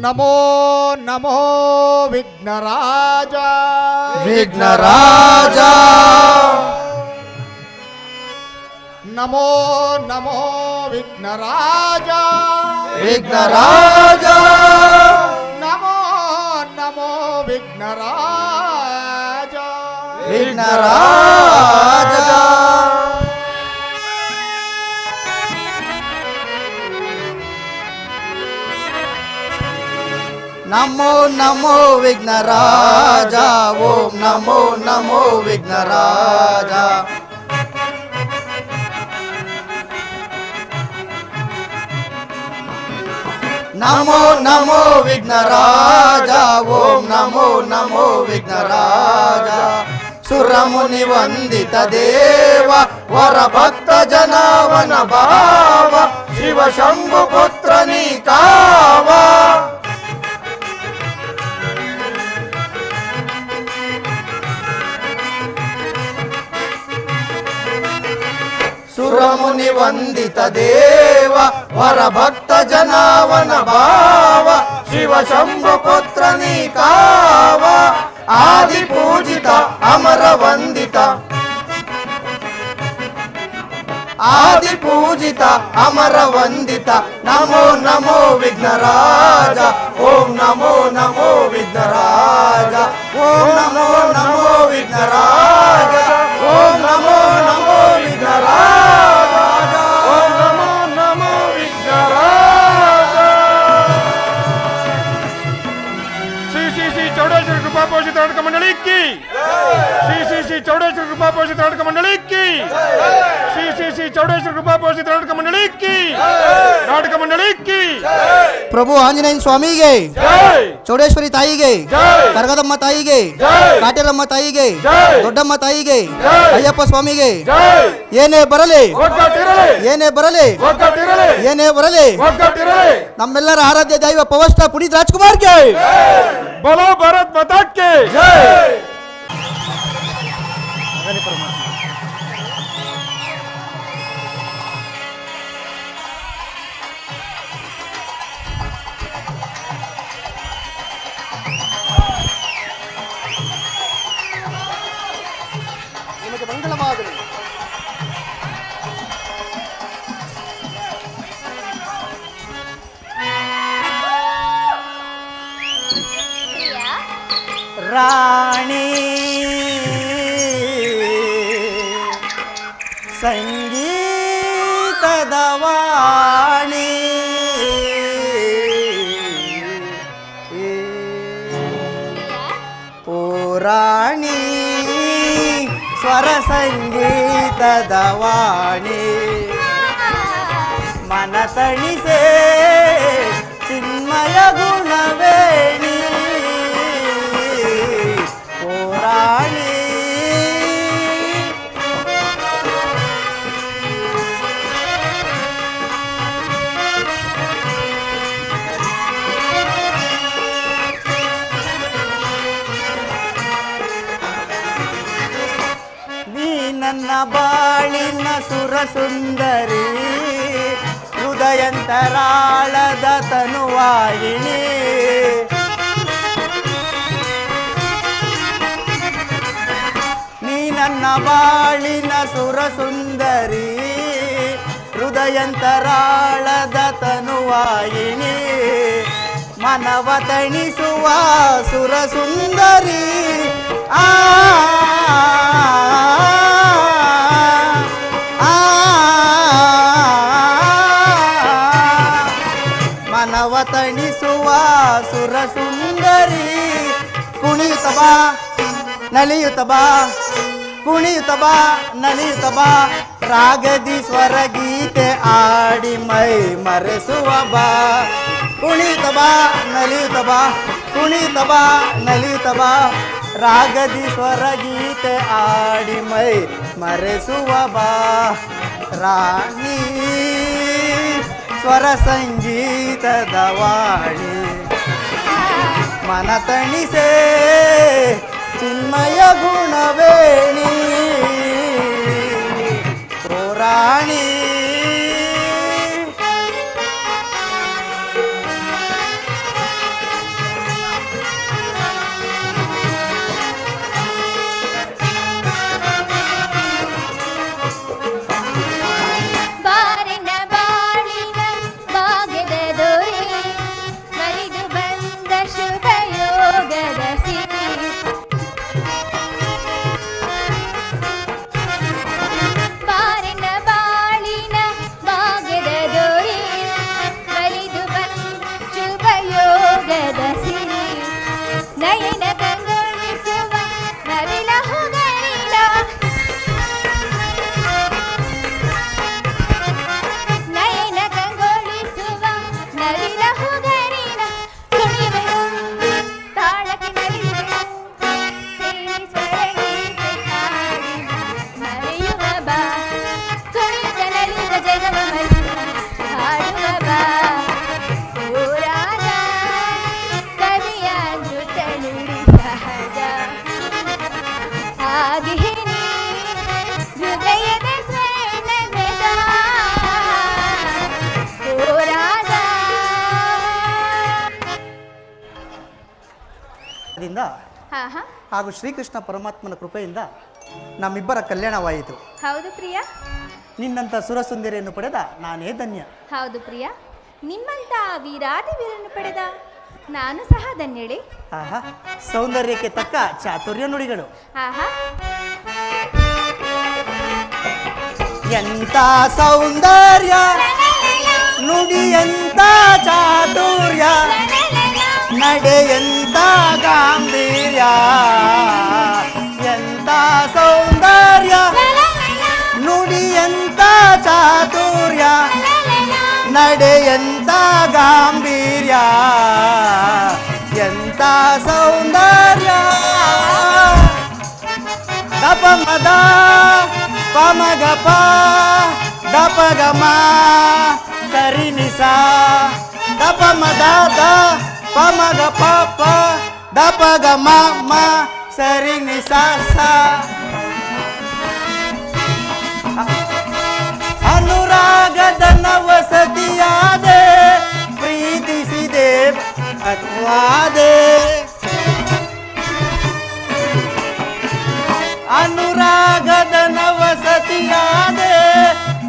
ನಮೋ ನಮೋ ವಿಘ್ನರಾಜ ವಿಘ್ನರಾಜ ನಮೋ ನಮೋ ವಿಘ್ನರಾಜ ವಿಘ್ನರಾಜ ನಮೋ ನಮೋ ವಿಘ್ನರಾಜ ವಿಘ್ನರಾಜ ನಮೋ ನಮೋ ವಿಘ್ನರಾಜ ಓಂ ನಮೋ ನಮೋ ವಿಘ್ನರಾಜ ನಮೋ ನಮೋ ವಿಘ್ನರಾಜ ಓಂ ನಮೋ ನಮೋ ವಿಘ್ನರಾಜ ಸುರಮುನಿ ವಂದಿತ ದೇವ ವರ ಭಕ್ತ ಜನಾವನ ಭಾವ ಶಿವ ಶಂಭು ಪುತ್ರ ನೀ ಕಾವ ಸುರಮುನಿ ವಂದಿತ ದೇವ ವರ ಭಕ್ತ ಜನಾವನ ಭಾವ ಶಿವ ಶಂಭು ಪುತ್ರ ನೀ ಕಾವ ಆದಿ ಪೂಜಿತ ಅಮರ ವಂದಿತ ಆದಿ ಪೂಜಿತ ಅಮರ ವಂದಿತ ನಮೋ ನಮೋ ವಿಘ್ನರಾಜ ಓಂ ನಮೋ ನಮೋ ವಿಘ್ನರಾಜ ಓಂ ನಮೋ ನಮೋ ವಿಘ್ನರಾಜ ಓಂ ನಮೋ ನಮೋ ವಿಘ್ನರಾಜ ಓಂ ನಮೋ ನಮೋ ವಿಘ್ನರಾಜ ಶ್ರೀ ಶ್ರೀ ಶ್ರೀ ಚೌಡೇಶ್ವರ ಕೃಪಾ ಪೋಷಿತ ನಾಟಕ ಮಂಡಳಿ ಕಿ ಶ್ರೀ ಶ್ರೀ ಶ್ರೀ ಚೌಡೇಶ್ವರ ಕೃಪಾ ಪೋಷಿತ ನಾಟಕ ಮಂಡಳಿ ಕಿ ಶ್ರೀ ಶ್ರೀ ಶ್ರೀ ಚೌಡೇಶ್ವರ ಕೃಪಾ ಪೋಷಿತ ನಾಟಕ ಮಂಡಳಿ ಕಿ ನಾಟಕ ಮಂಡಳಿ ಕಿ ಪ್ರಭು ಆಂಜನೇಯ ಸ್ವಾಮಿಗೆ ಚೌಡೇಶ್ವರಿ ತಾಯಿಗೆ ಕರಗದಮ್ಮ ತಾಯಿಗೆ ಕಾಟೇರಮ್ಮ ತಾಯಿಗೆ ದೊಡ್ಡಮ್ಮ ತಾಯಿಗೆ ಅಯ್ಯಪ್ಪ ಸ್ವಾಮಿಗೆ ಏನೇ ಬರಲಿ ಏನೇ ಬರಲಿ ಏನೇ ಬರಲಿ ನಮ್ಮೆಲ್ಲರ ಆರಾಧ್ಯ ದೈವ ಪವರ್ ಸ್ಟಾರ್ ಪುನೀತ್ ರಾಜ್ಕುಮಾರ್ಗೆ बोलो भारत माता के ನಿಮಗೆ ಮಂಗಳವಾಗಲಿ. ರಾಣಿ ಸಂಗೀತದ ವಾಣಿ ಓ ರಾಣಿ ಸ್ವರ ಸಂಗೀತದ ವಾಣಿ ಮನ ತಣಿಸೆ ಚಿನ್ಮಯ ಗುಣವೇಣಿ ರಾಣಿ ನೀ ನನ್ನ ಬಾಳಿನ ಸುರ ಸುಂದರಿ ಹೃದಯಂತರಾಳದ ತನುವಾಗಿಣಿ ನನ್ನ ಬಾಳಿನ ಸುರ ಸುಂದರಿ ಹೃದಯಂತರಾಳದ ತನುವಾಯಿನಿ ಮನವ ತಣಿಸುವ ಸುರ ಸುಂದರಿ ಆ ಮನವ ತಣಿಸುವ ಸುರ ಸುಂದರಿ ಕುಣಿಯುತ್ತ ಬಾ ನಲಿಯುತ್ತ ಬಾ ಕುಣಿಯುತ್ತ ಬಾ ನಲಿಯುತ್ತ ಬಾ ರಾಗದಿ ಸ್ವರ ಗೀತೆ ಆಡಿ ಮೈ ಮರೆಸುವ ಬಾ ಕುಣಿಯುತ್ತ ಬಾ ನಲಿಯುತ್ತ ಬಾ ಕುಣಿಯುತ್ತ ಬಾ ನಲಿಯುತ್ತ ಬಾ ರಾಗದಿ ಸ್ವರ ಗೀತೆ ಆಡಿ ಮೈ ಮರೆಸುವ ಬಾ ರಾಣಿ ಸ್ವರ ಸಂಗೀತದ ವಾಣಿ ಮನ ತಣಿಸೆ ಚಿನ್ಮಯ ಗುಣವೇಣಿ ಓ ರಾಣಿ ನಯನ ಕಂಗೊಳಿಸುವ ನವಿಲ ಹುಗರಿನ ನಯನ ಕಂಗೊಳಿಸುವ ನವಿಲ ಹುಗರಿನ ಕುಣಿವೆನು ತಾಳಕ್ಕೆ ನಲಿಯುವೆನು ಸೇರಿ ಸ್ವರಗೀತೆ ಹಾಡಿ ಮರೆಯುವ ಬಾ ಕುಣಿತ ನಲಿದ ಜಗವ ಮರೆಯುವ ಹಾಡುವ ಬಾ ಓ ರಾಜ ಕವಿಯ ನೃತ ನುಡಿ ಸಹಜ ಹಾಗೆ ನೀ ಹೃದಯದ ಸ್ವರ್ಣಗದ ಓ ರಾಜ. ದಿಂದ ಹಾ ಹಾ ಹಾಗೂ ಶ್ರೀಕೃಷ್ಣ ಪರಮಾತ್ಮನ ಕೃಪೆಯಿಂದ ನಮ್ಮಿಬ್ಬರ ಕಲ್ಯಾಣವಾಯಿತು. ಹೌದು ಪ್ರಿಯ, ನಿನ್ನಂಥ ಸುರಸುಂದರಿಯನ್ನು ಪಡೆದ ನಾನೇ ಧನ್ಯ. ಹೌದು ಪ್ರಿಯ, ನಿಮ್ಮಂತ ವೀರಾದಿ ವೀರನ್ನು ಪಡೆದ ನಾನು ಸಹ ಧನ್ಯಳೆ. ಆಹಾ, ಸೌಂದರ್ಯಕ್ಕೆ ತಕ್ಕ ಚಾತುರ್ಯ ನುಡಿಗಳು. ಆಹಾ ಎಂತ ಸೌಂದರ್ಯ ನುಡಿಯಂತ ಚಾತುರ್ಯ ನಡೆಯಂತ ಗಾಂಭೀರ್ಯ. ಎಂತ ಸೌಂದರ್ಯ ನುಡಿಯಂತ ಚಾತುರ್ಯ ನಡೆಯಂತ ಗಾಂಭೀರ್ಯ. ಎಂತ ಸೌಂದರ್ಯ ದಪ ಮದ ಪಮಗ ಪ ದಪ ಗಮ ಸರಿ ನಿಸ ದಪ ಮದ ದ ಪಮಗ ಪ ಪ ದಪ ಗಮ ಮ ಸರಿ ನಿಸ ಸ. ಅನುರಾಗದ ನವಸತಿಯಾದೆ ಪ್ರೀತಿಸಿದೆ ಅಕ್ವಾದೆ. ಅನುರಾಗದ ನವಸತಿಯಾದೆ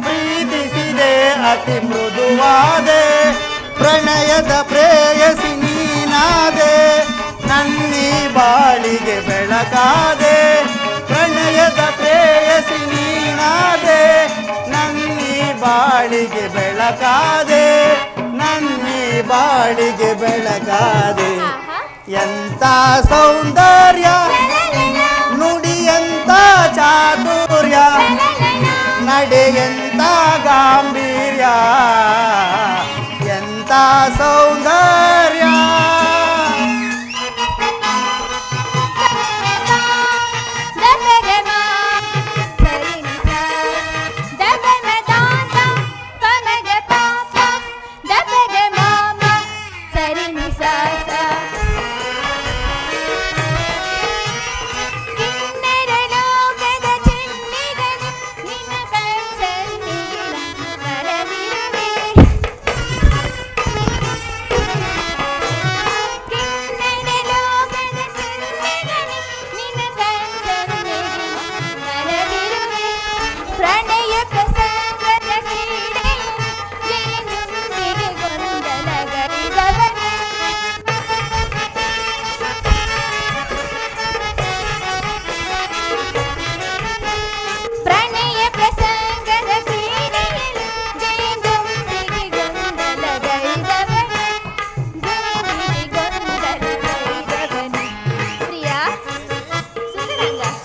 ಪ್ರೀತಿಸಿದೆ ಅತಿ ಮೃದುವಾದೆ. ಪ್ರಣಯದ ಪ್ರೇಯಸಿ ನೀನಾದೆ ನನ್ನಿ ಬಾಳಿಗೆ ಬೆಳಕಾದೆ. ಪ್ರಣಯದ ಪ್ರೇಯಸಿ ನೀನಾದೆ ನನ್ನಿ ಬಾಳಿಗೆ ಬೆಳಕಾದೆ. ನನ್ನಿ ಬಾಳಿಗೆ ಬೆಳಕಾದೆ. ಎಂತ ಸೌಂದರ್ಯ ನುಡಿಯಂತ ಚಾತುರ್ಯ ನಡೆಯಂತ ಗಾಂಭೀರ್ಯ. ಎಂತ ಸೌಂದರ್ಯ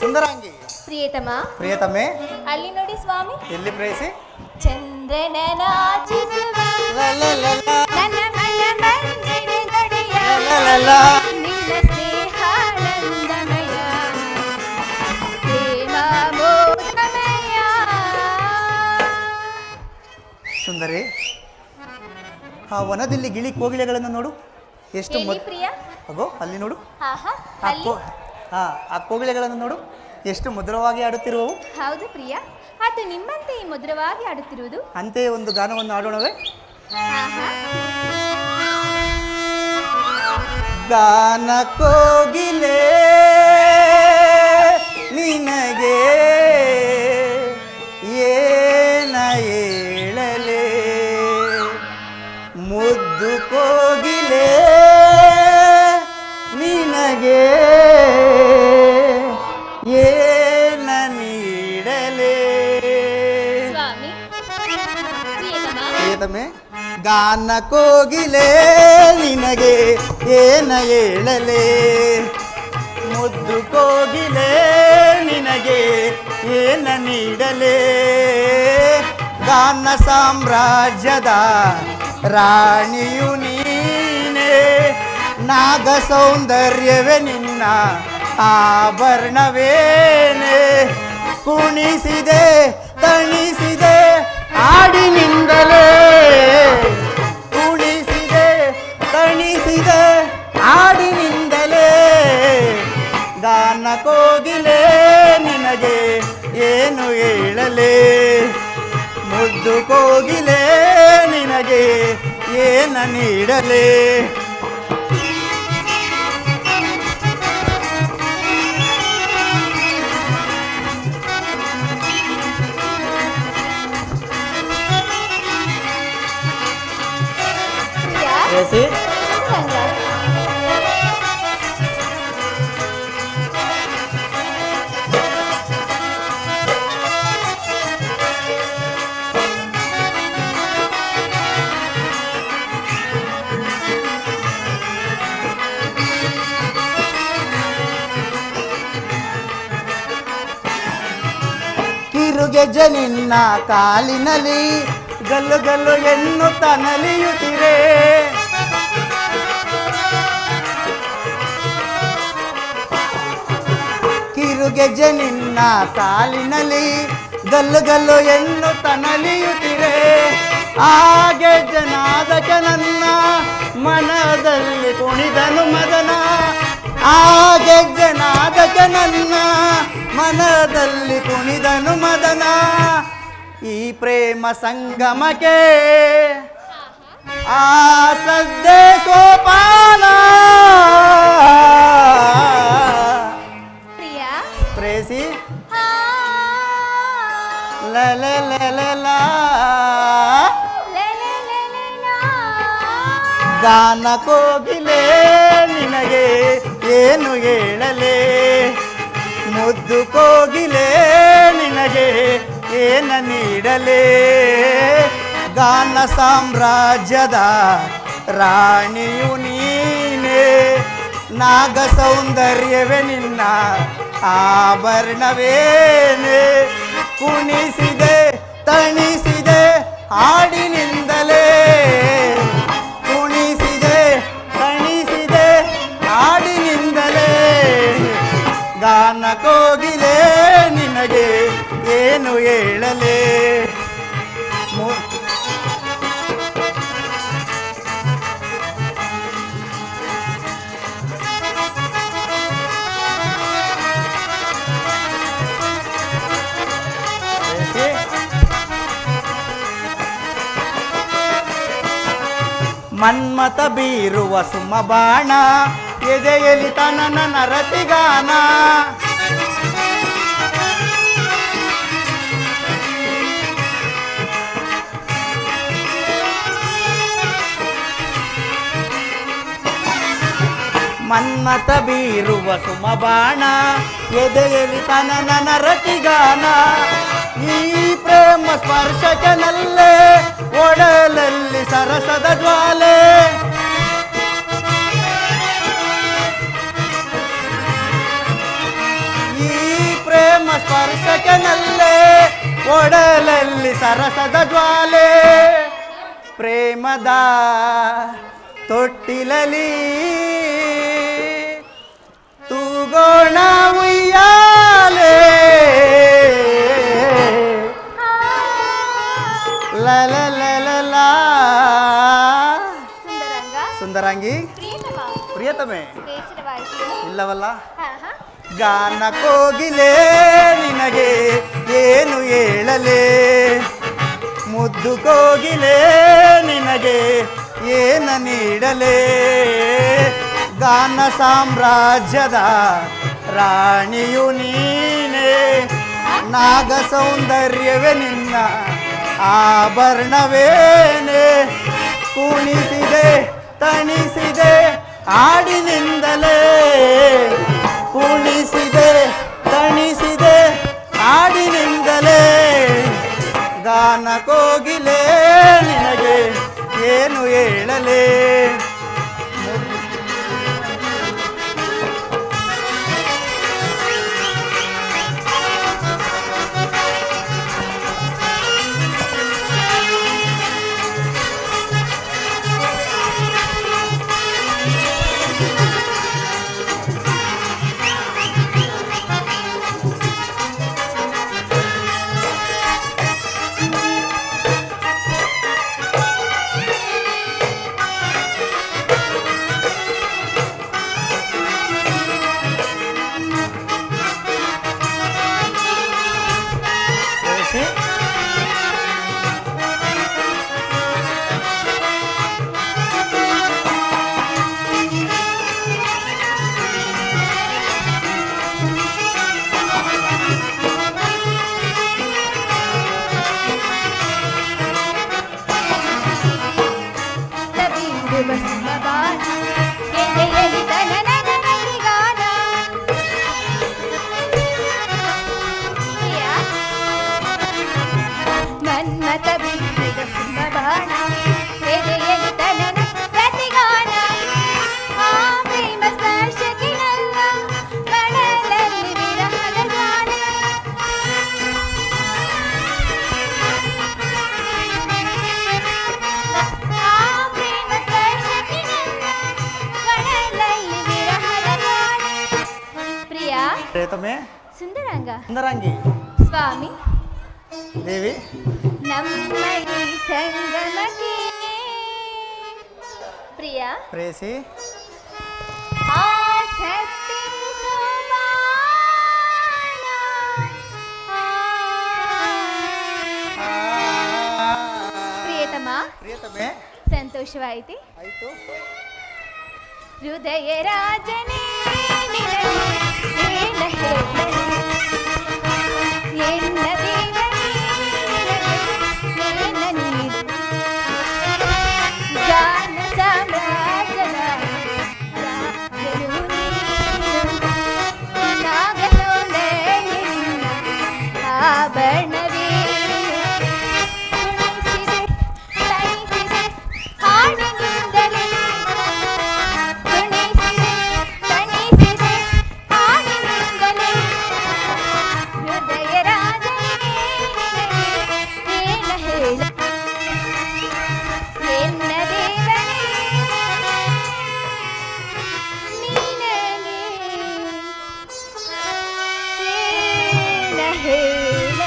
ಸುಂದರಾಂಗಿ. ಪ್ರಿಯತಮ ಪ್ರಿಯತಮೆ ಅಲ್ಲಿ ನೋಡಿ ಸ್ವಾಮಿ. ಎಲ್ಲಿ ಪ್ರೇಯಸಿ? ಚಂದ್ರನ ನಾಚಿಸುವ ನನ್ನ ಮನ ಮಂದಿರ ನುಡಿಯ ನಿನ್ನ ಸ್ನೇಹಾನಂದಮಯ ಪ್ರೇಮ ಮೋದಮಯ. ಸುಂದರಿ, ಆ ವನದಲ್ಲಿ ಗಿಳಿ ಕೋಗಿಲೆಗಳನ್ನು ನೋಡು ಎಷ್ಟು ಹೇಳಿ ಪ್ರಿಯ. ಅಗೋ ಅಲ್ಲಿ ನೋಡು. ಆಹಾ ಆ ಅಲ್ಲಿ ಆ ಕೋಗಿಲೆಗಳನ್ನು ನೋಡು ಎಷ್ಟು ಮಧುರವಾಗಿ ಆಡುತ್ತಿರುವವು. ಹೌದು ಪ್ರಿಯ, ಅದು ನಿಮ್ಮಂತೆ ಮಧುರವಾಗಿ ಆಡುತ್ತಿರುವುದು. ಅಂತೆಯೇ ಒಂದು ಗಾನವನ್ನು ಆಡೋಣವೇ? ಆಹಾ ಗಾನ ಕೋಗಿಲೆ ನಿನಗೆ ಏನ ಹೇಳಲೆ ಮುದ್ದು ಕೋಗಿಲೆ ನಿನಗೆ ಏನ ನೀಡಲೆ. ಸ್ವಾಮಿ ಪ್ರಿಯತಮ, ಪ್ರಿಯತಮೆ, ಗಾನ ಕೋಗಿಲೆ ನಿನಗೆ ಏನ ಹೇಳಲೆ, ಮುದ್ದು ಕೋಗಿಲೆ ನಿನಗೆ ಏನ ನೀಡಲೆ, ಗಾನ ಸಾಮ್ರಾಜ್ಯದ ರಾಣಿಯು ನೀನೇ, ನಾಗ ಸೌಂದರ್ಯವೇ ನಿನ್ನ ಆಭರಣವೇನೆ, ಕುಣಿಸಿದೆ ತಣಿಸಿದೆ ಹಾಡಿನಿಂದಲೇ, ಕುಣಿಸಿದೆ ತಣಿಸಿದೆ ಹಾಡಿನಿಂದಲೇ, ಗಾನ ಕೋಗಿಲೆ ನಿನಗೆ ಏನು ಹೇಳಲೆ, ಮುದ್ದು ಕೋಗಿಲೆ ನಿನಗೆ ಏನ ನೀಡಲೆ. ಪ್ರಿಯಾ, ರೇಸಿ ರಂಗ, ಕಿರುಗೆಜ್ಜೆ ನಿನ್ನ ಕಾಲಿನಲ್ಲಿ ಗಲ್ಲು ಗಲ್ಲು ಎನ್ನುತ್ತ ನಲಿಯುತ್ತಿರೆ, ಕಿರುಗೆಜ್ಜೆ ನಿನ್ನ ಕಾಲಿನಲ್ಲಿ ಗಲ್ಲು ಗಲ್ಲು ಎನ್ನುತ್ತ ನಲಿಯುತ್ತಿರೆ, ಆ ಗೆಜ್ಜನಾದಕ್ಕೆ ನನ್ನ ಮನದಲ್ಲಿ ಕುಣಿದನು ಮದನ, ಆ ಗೆಜ್ಜನಾದಕ್ಕೆ ನನ್ನ ಮನದಲ್ಲಿ ಕುಣಿದನು ಮದನ, ಈ ಪ್ರೇಮ ಸಂಗಮಕ್ಕೆ ಆ ಸದ್ದೆ ಸೋಪಾನ. ಪ್ರಿಯಾ, ಪ್ರೇಸಿ ಆ, ಲಲೆ ಲಲೆ ಲಾ, ಲೇ, ಲೇ, ಲೇ, ಲೇ, ಲಾ. ಗಾನ ಕೋಗಿಲೆ ನಿನಗೆ ಏನು ಹೇಳಲೆ, ಮುದ್ದು ಕೋಗಿಲೆ ನಿನಗೆ ಏನ ನೀಡಲೆ, ಗಾನ ಸಾಮ್ರಾಜ್ಯದ ರಾಣಿಯು ನೀನೇ, ನಾಗ ಸೌಂದರ್ಯವೇ ನಿನ್ನ ಆಭರಣವೇನೆ, ಕುಣಿಸಿದೆ ತಣಿಸಿದೆ ಹಾಡಿನಿಂದಲೇ, ಕುಣಿಸಿದೆ ತಣಿಸಿದೆ ಹಾಡಿನಿಂದಲೇ, ಗಾನ ಕೋಗಿಲೆ ನಿನಗೆ ಏನು ಹೇಳಲೆ. ಮನ್ಮತ ಬೀರುವ ಸುಮ ಬಾಣ ಎದೆಯಲಿ ತನನ ನರತಿಗಾನ, ಮನ್ಮತ ಬೀರುವ ಸುಮ ಬಾಣ ಎದೆಯಲಿ ತನನ ನರತಿಗಾನ, ಈ ಪ್ರೇಮ ಸ್ಪರ್ಶಕನಲ್ಲೇ ಒಡಲಲ್ಲಿ ಸರಸದ ಜ್ವಾಲೆ, ಈ ಪ್ರೇಮ ಸ್ಪರ್ಶಕನಲ್ಲೇ ಒಡಲಲ್ಲಿ ಸರಸದ ಜ್ವಾಲೆ, ಪ್ರೇಮದ ತೊಟ್ಟಿಲಲಿ ತೂಗೋಣ ಉಯ್ಯಾಲೆ, ಲಲ ಲಲ ಲಾ. ಸುಂದರಂಗ, ಸುಂದರಾಂಗಿ ಪ್ರಿಯತಮ, ಪ್ರಿಯತಮೆ ಬೇಸರವಾಯಿತು. ಇಲ್ಲವಲ್ಲ, ಹಾ, ಹಾ. ಗಾನ ಕೋಗಿಲೆ ನಿನಗೆ ಏನು ಹೇಳಲೆ, ಮುದ್ದು ಕೋಗಿಲೆ ನಿನಗೆ ಏನ ನೀಡಲೆ, ಗಾನ ಸಾಮ್ರಾಜ್ಯದ ರಾಣಿಯು ನೀನೇ, ನಾಗ ಸೌಂದರ್ಯವೇ ನಿನ್ನ ಆಭರಣವೇನೆ, ಕುಣಿಸಿದೆ ತಣಿಸಿದೆ ಹಾಡಿನಿಂದಲೇ, ಕುಣಿಸಿದೆ ತಣಿಸಿದೆ ಹಾಡಿನಿಂದಲೇ, ಗಾನ ಕೋಗಿಲೆ ನಿನಗೆ ಏನು ಹೇಳಲೇ. ಪ್ರಿಯತಮೆ, ಸುಂದರಾಂಗಿ ಸ್ವಾಮಿ, ದೇವಿ, ನಮ್ಮ ಈ ಸಂಗಮಕ್ಕೆ ಪ್ರಿಯ ಪ್ರೇಯಸಿ, ಆಸಕ್ತಿ ಸುಮಾನ. ಪ್ರಿಯತಮೆ, ಸಂತೋಷವಾಯಿತು. ಆಯಿತು. ಹೃದಯ ರಾಜನೇ ನಿನಗೆ ಏನ ಎನ್ನ ದೇವನೇ ನಿನಗೆ ಏನ ನೀಡು. ಗಾನ ಸಾಮ್ರಾಜ್ಯದ ರಾಜರು ನೀನು. ನಾಗನೊಡನೆ ನಿನ್ನ ಆಭರಣವೇನು. ಕುಣಿಸಿದೆ ತಣಿಸಿದೆ ಹಾಡಿನಿಂದಲೇ. ಹೃದಯ ರಾಜನೇ ಏನ ಹೇಳ ಎನ್ನ ದೇವನೇ ನಿನಗೆ ಏನ ಹೇಳ.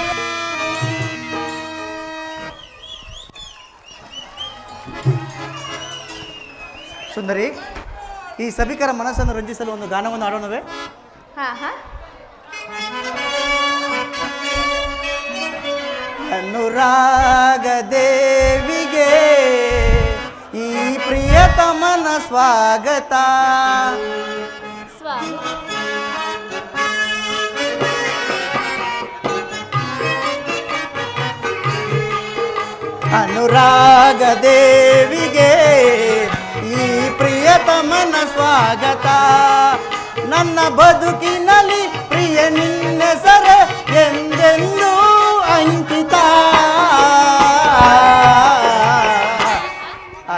ಸುಂದರಿ, ಈ ಸಭಿಕರ ಮನಸ್ಸನ್ನು ರಂಜಿಸಲು ಒಂದು ಗಾನವನ್ನು ಆಡೋಣವೇ? ಹಾ ಹಾ. ಅನುರಾಗ ದೇವಿಗೆ ಈ ಪ್ರಿಯತಮನ ಸ್ವಾಗತ. ಸ್ವಾಮಿ, ಅನುರಾಗ ದೇವಿಗೆ ಈ ಪ್ರಿಯತಮನ ಸ್ವಾಗತ. ನನ್ನ ಬದುಕಿನಲ್ಲಿ ಪ್ರಿಯ ನಿನ್ನೆಸರ ಎಂದೆಂದೂ ಅಂಕಿತ.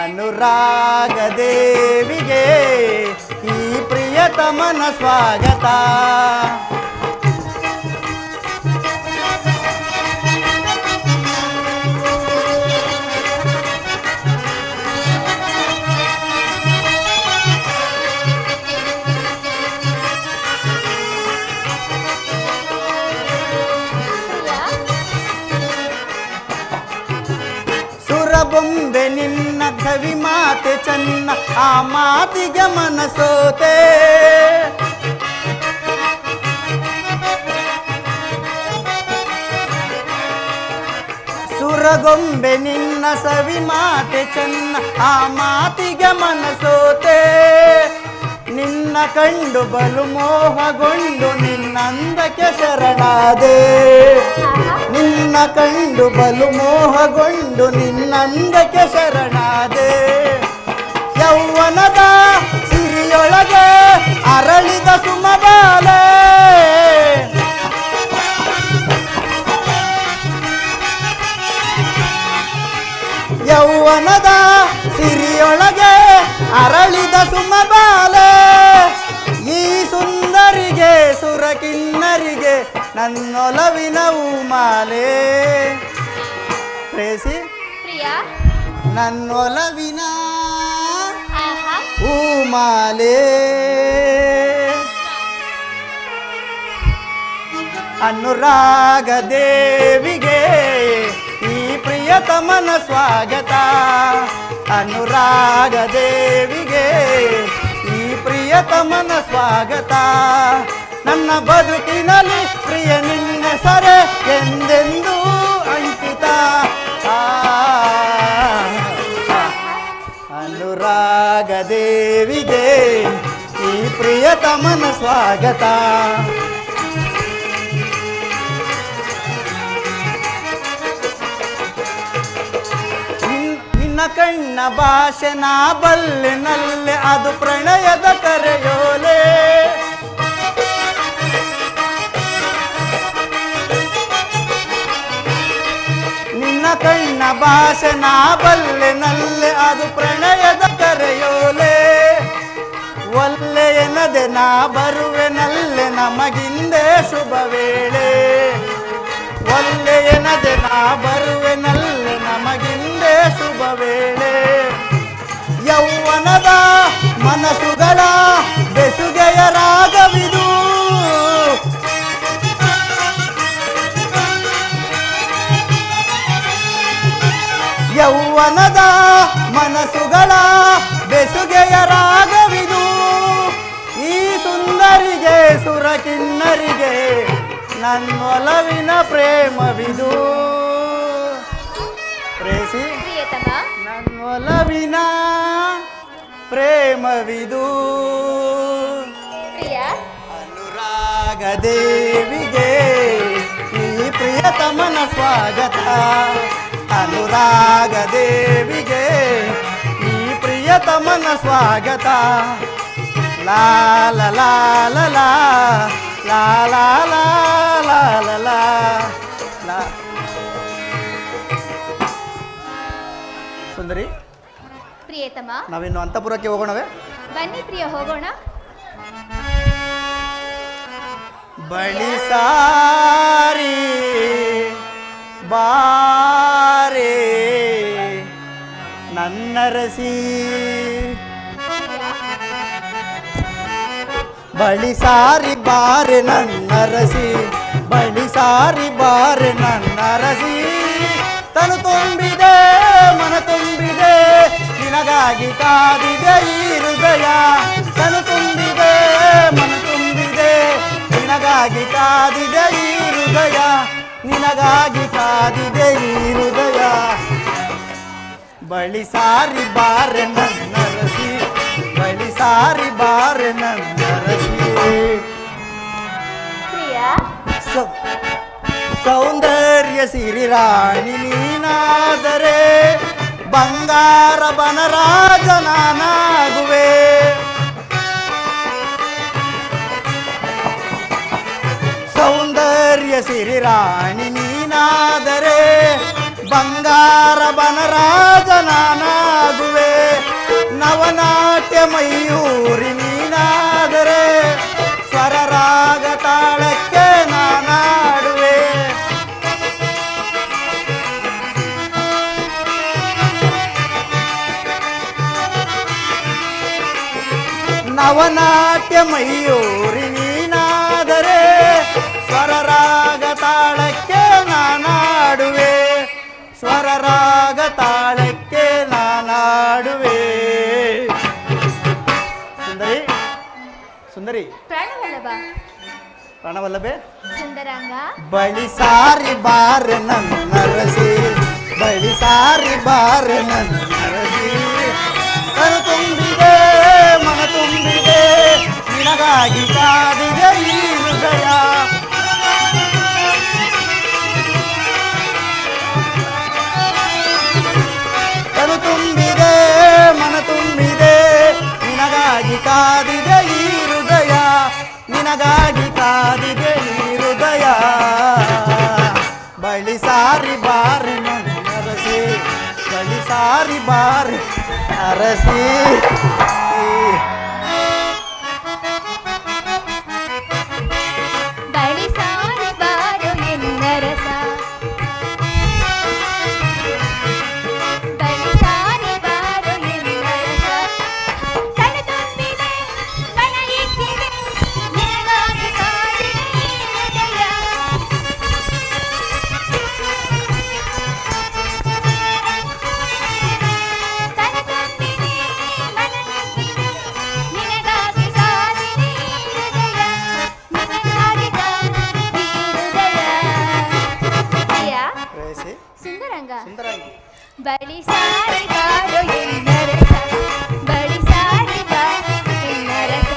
ಅನುರಾಗ ದೇವಿಗೆ ಈ ಪ್ರಿಯತಮನ ಸ್ವಾಗತ. ಬೊಂಬೆ ನಿನ್ನ ಕವಿ ಮಾತೆ ಚೆನ್ನ, ಆ ಮಾತಿಗೆ ಮನಸೋತೆ. ಸುರಗೊಂಬೆ ನಿನ್ನ ಸವಿ ಮಾತೆ ಚೆನ್ನ, ಆ ಮಾತಿಗೆ ಮನಸೋತೆ. ನಿನ್ನ ಕಂಡು ಬಲು ಮೋಹಗೊಂಡು ನಿನ್ನಂದಕ್ಕೆ ಶರಣಾದೆ. ನಿನ್ನ ಕಂಡು ಬಲು ಮೋಹಗೊಂಡು ನಿನ್ನಂದಕ್ಕೆ ಶರಣಾದೆ. ಯೌವನದ ಸಿರಿಯೊಳಗೆ ಅರಳಿದ ಸುಮಬಾಲೆ. ಯೌವನದ ಎದೆಯೊಳಗೆ ಅರಳಿದ ಸುಮಬಾಲೆ ಈ ಸುಂದರಿಗೆ ಸುರಕಿನ್ನರಿಗೆ ನನ್ನೊಲವಿನ ಮಾಲೆ ಪ್ರೇಸಿ ಪ್ರಿಯ ನನ್ನೊಲವಿನ ಆಹಾ ಮಾಲೆ ಅನುರಾಗ ದೇವಿಗೆ ಈ ಪ್ರಿಯತಮನ ಸ್ವಾಗತ ಅನುರಾಗ ದೇವಿಗೆ ಈ ಪ್ರಿಯತಮನ ಸ್ವಾಗತ ನನ್ನ ಬದುಕಿನಲ್ಲಿ ಪ್ರಿಯ ನಿನ್ನ ಸರೆ ಎಂದೆಂದೂ ಅಂಕಿತ ಅನುರಾಗ ದೇವಿಗೆ ಈ ಪ್ರಿಯತಮನ ಸ್ವಾಗತ ನಿನ್ನ ಕಣ್ಣ ಭಾಷೆ ನಾ ಬಲ್ಲೆನಲ್ಲೆ ಅದು ಪ್ರಣಯದ ಕರೆಯೋಲೆ ನಿನ್ನ ಕಣ್ಣ ಭಾಷೆ ನಾ ಬಲ್ಲೆನಲ್ಲೆ ಅದು ಪ್ರಣಯದ ಕರೆಯೋಲೆ ಒಲ್ಲೆ ಎನ್ನದೆ ನಾ ಬರುವೆನಲ್ಲೆ ನಮಗಿಂದೆ ಶುಭ ವೇಳೆ ಒಲ್ಲೆ ಎನ್ನದೆ ನಾ ಬರುವೆನಲ್ಲೆ ನಮಗಿಂದೆ ಶುಭ ವೇಳೆ ಯೌವನದ ಮನಸ್ಸುಗಳ ಬೆಸುಗೆಯ ರಾಗವಿದು ಯೌವನದ ಮನಸ್ಸುಗಳ ಬೆಸುಗೆಯ ರಾಗವಿದು ಈ ಸುಂದರಿಗೆ ಸುರಕಿನ್ನರಿಗೆ ನನ್ನೊಲವಿನ ಪ್ರೇಮವಿದು ಪ್ರೇಸಿ ಪ್ರಿಯತಮ ನನ್ನೊಲವಿನ ಪ್ರೇಮವಿದು ಪ್ರಿಯ ಅನುರಾಗ ದೇವಿಗೆ ಈ ಪ್ರಿಯತಮನ ಸ್ವಾಗತ ಅನುರಾಗ ದೇವಿಗೆ ಈ ಪ್ರಿಯತಮನ ಸ್ವಾಗತ ಲಾ ಲಾ ಲಾ ಲಾ ಲಾ ಲಾ ಲಾ ಲಾ ಲಾ ಲಾ ಲಾ ಲಾ. ಸುಂದರಿ ಪ್ರಿಯತಮ ನಾವಿನ್ನು ಅಂತಃಪುರಕ್ಕೆ ಹೋಗೋಣವೇ ಬನ್ನಿ ಪ್ರಿಯ ಹೋಗೋಣ ಬಳಿ ಸಾರಿ ಬಾರೆ ನನ್ನರಸಿ ಬಳಿ ಸಾರಿ ಬಾರೆ ನನ್ನರಸಿ ಬಳಿ ಸಾರಿ ಬಾರೆ ನನ್ನರಸಿ ತನು ತುಂಬಿದೆ ಮನ ತುಂಬಿದೆ ನಿನಗಾಗಿ ಕಾದಿದೆ ಈ ಹೃದಯ ತನು ತುಂಬಿದೆ ಮನ ತುಂಬಿದೆ ನಿನಗಾಗಿ ಕಾದಿದೆ ಈ ಹೃದಯ ನಿನಗಾಗಿ ಕಾದಿದೆ ಈ ಹೃದಯ ಬಳಿ ಸಾರಿ ಬಾರೆ ನನ್ನರಸಿ ಬಳಿ ಸಾರಿ ಬಾರೆ ನನ್ನರಸಿ ಪ್ರಿಯ ಸೌಂದರ್ಯ ಸಿರಿ ರಾಣಿ ನೀನಾದರೆ ಬಂಗಾರ ಬನರಾಜ ನಾನಾಗುವೆ ಸೌಂದರ್ಯ ಸಿರಿ ರಾಣಿ ನೀನಾದರೆ ಬಂಗಾರ ಬನರಾಜ ನಾನಾಗುವೆ ನವನಾಟ್ಯ ಮಯೂರಿ ನೀನಾದರೆ ಸ್ವರರಾಗ ತಾಳಕ್ಕೆ ನಾನಾಡುವೆ ನವನಾಟ್ಯ ಮಯೂರಿ ನೀನಾದರೆ ಸ್ವರರಾಗ ತಾಳಕ್ಕೆ ನಾನಾಡುವೆ ಸ್ವರರಾಗ ತಾಳಕ್ಕೆ ನಾನಾಡುವೆ ಸುಂದರಿ ಸುಂದರಿ ಪ್ರಾಣವಲ್ಲಭ ಪ್ರಾಣವಲ್ಲಭೆ ಸುಂದರಾಂಗ ಬಳಿ ಸಾರಿ ಬಾರೆ ನನ್ನರಸಿ ಬಳಿ ಸಾರಿ ಬಾರೆ ನನ್ನರಸಿ ಕರು ತುಂಬಿದೆ ಮನ ತುಂಬಿದೆ ನಿನಗಾಗಿ ಕಾದಿದೆ ಈ ಹೃದಯ ಕರು ತುಂಬಿದೆ ಮನ ತುಂಬಿದೆ ನಿನಗಾಗಿ ಕಾದಿದೆ ಈ ಹೃದಯ ನಿನಗಾಗಿ ಕಾದಿದೆ ಈ ಹೃದಯ ಬಳಿ ಸಾರಿ ಬಾರಿ ನನ್ನರಸಿ ಬಳಿ ಸಾರಿ ಬಾರಿ ಅರಸಿ ಬಳಿ ಸಾರಿ ಬಾರು ಎನ್ನರಸ ಬಳಿ ಸಾರಿ ಬಾರು ಎನ್ನರಸ ಕಣ ತುಂಬಿದೆ ಕಣ ಇಕ್ಕಿದೆ ನಿನಗಾಗಿ ಕಾದಿದೆ ಹೃದಯ ಕಣ ತುಂಬಿದೆ ಮನ ಇಕ್ಕಿದೆ ನಿನಗಾಗಿ ಕಾದಿದೆ ಹೃದಯ ನಿನಗಾಗಿ ಕಾದಿದೆ ಹೃದಯ ಪ್ರಿಯ ಪ್ರೇಯಸಿ ಸುಂದರಂಗ ಸುಂದರಾಂಗಿ ಬಳಿ ಸಾರಿ ಬಾರು ಎನ್ನರಸ ಬಳಿ ಸಾರಿ ಬಾರು ಎನ್ನರಸ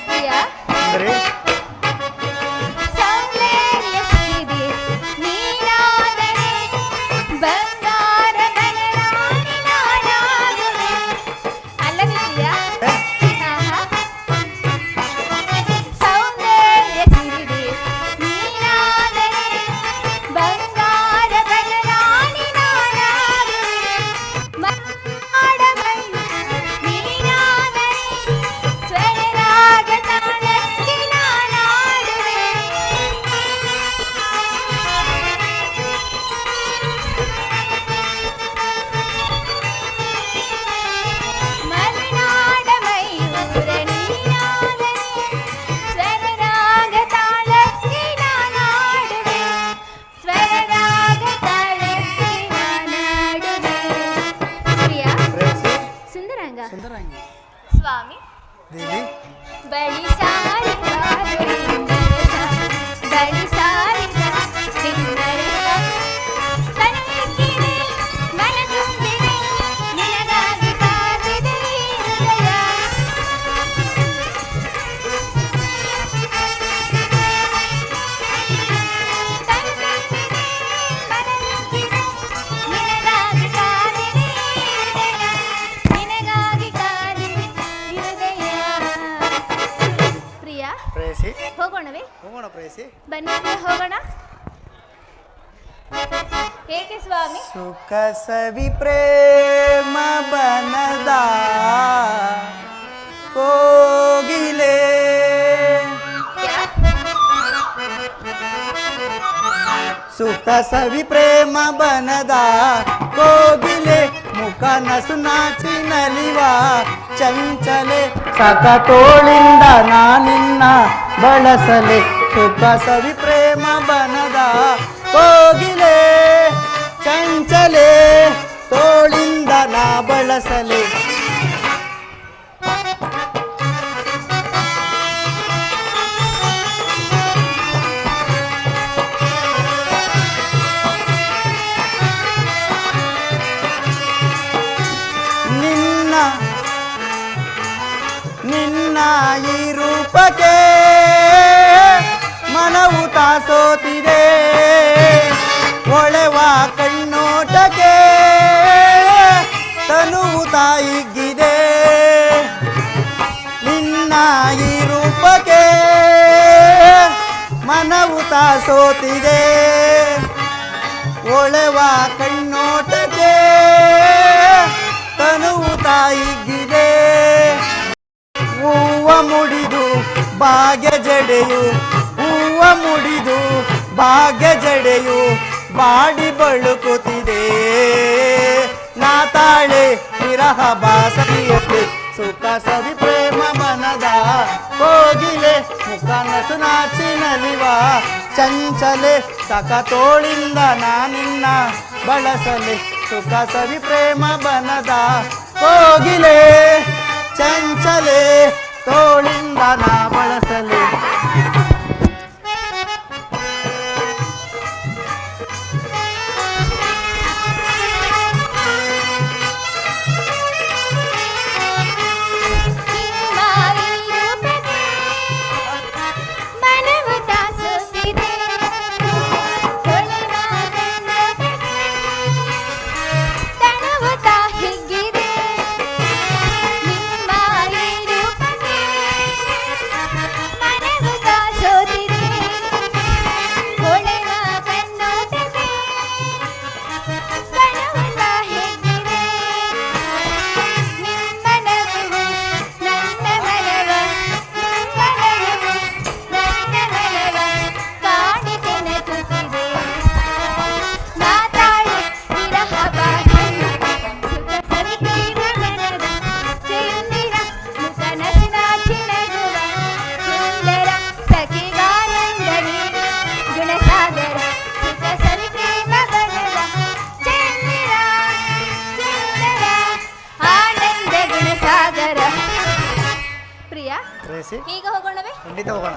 ಪ್ರಿಯ ಸುಂದರಿ ಸೌಂದರ್ಯ ಸಿರಿ ನೀನಾದರೆ ಬಂಗಾರದ ರಾಣಿ ನಾನಾಗುವೆ ಅಲ್ಲವೇ ಪ್ರಿಯ ಆಹಾ. ಸೌಂದರ್ಯ ಸಿರಿ ನೀನಾದರೆ ಬಂಗಾರದ ರಾಣಿ ನಾನಾಗುವೆ ಮಾಡಬಲ್ಲೆ ನೀನಾದರೆ ಸ್ವರರಾಗ ತಾಳಕ್ಕೆ ನಾನಾಡುವೆ ಮಲೆನಾಡ ಮಯೂರ ನೀನಾದರೆ ಸ್ವರರಾಗ ತಾಳಕ್ಕೆ ನಾನಾಡುವೆ ಸ್ವರರಾಗ ತಾಳಕ್ಕೆ ನಾನಾಡುವೆ ಪ್ರಿಯ ಪ್ರೇಯಸಿ ಸುಂದರಂಗ ಸುಂದರಾಂಗಿ ಸ್ವಾಮಿ ದೇವಿ ಬಳಿ ಸಾರಿ ಬಾರು ಎನ್ನರಸ ಬಳಿ ಸಾರಿ ಬಾರು ಎನ್ನರಸ ಕಣ ಇಕ್ಕಿದೆ ಮನ ತುಂಬಿದೆ ನಿನಗಾಗಿ ಕಾದಿದೆ ಹೃದಯ ಕಣ ತುಂಬಿದೆ ಮನ ತುಂಬಿದೆ ನಿನಗಾಗಿ ಕಾದಿದೆ ಹೃದಯ ನಿನಗಾಗಿ ಕಾದಿದೆ ಹೃದಯ ಪ್ರಿಯ ಪ್ರೇಯಸಿ ಹೋಗೋಣವೇ ಹೋಗೋಣ ಪ್ರೇಯಸಿ ಬನ್ನಿ ಹೋಗೋಣ ಏಕೆ ಸ್ವಾಮಿ ಸುಖ ಸವಿ ಪ್ರೇಮ ಬನದ ಕೋಗಿಲೆ ಸುಖ ಸವಿ ಪ್ರೇಮ ಬನದ ಕೋಗಿಲೆ ಮುಖ ನಸು ನಾಚಿ ನಲಿವ ಚಂಚಲೆ ಸಕ ತೋಳಿಂದ ನಾನಿನ್ನ ಬಳಸಲೆ ಸುಖ ಸವಿ ಪ್ರೇಮ ಬನದ ಕೋಗಿಲೆ ಚಂಚಲೆ ತೋಳಿಂದ ನಾ ಬಳಸಲೆ ನಿನ್ನ ನಿನ್ನ ಈ ರೂಪಕ್ಕೆ ಮನವು ತಾಸೋತಿದೆ ಒಳೆವ ಕಣ್ಣೋಟಕ್ಕೆ ತನುವು ತಾಯಿಗಿದೆ ನಿನ್ನ ಈ ರೂಪಕ್ಕೆ ಮನವು ತಾಸೋತಿದೆ ಒಳೆವ ಕಣ್ಣೋಟಕ್ಕೆ ತನುವು ತಾಯಿಗಿದೆ ಹೂವ ಮುಡಿದು ಭಾಗ್ಯ ಜಡೆಯು ಹೂವ ಮುಡಿದು ಭಾಗ್ಯ ಜಡೆಯು ಬಾಡಿ ಬಳುಕುತ್ತಿದೆ ನಾ ತಾಳೆ ವಿರಹ ಬಾಸರಿಯತೆ ಸುಖ ಸವಿ ಪ್ರೇಮ ಮನದ ಕೋಗಿಲೆ ಮುಖ ನಸು ನಾಚಿ ನಲಿವ ಚಂಚಲೆ ಸಕ ತೋಳಿಂದ ನಾನಿನ್ನ ಬಳಸಲೆ ಸುಖ ಸವಿ ಪ್ರೇಮ ಬನದ ಕೋಗಿಲೆ ಚಂಚಲೆ ತೋಳಿಂದ ನಾ ಬಳಸಲೆ ಮನವು ತಾಸುತ್ತಿದೆ ತನವು ತಾ ಹಿಗ್ಗಿದೆ ನಿಮ್ಮ ಈ ರೂಪಕ್ಕೆ ಮನ ವಹಿಸಿ. ಈಗ ಹೋಗೋಣವೇ? ಖಂಡಿತ ಹೋಗೋಣ.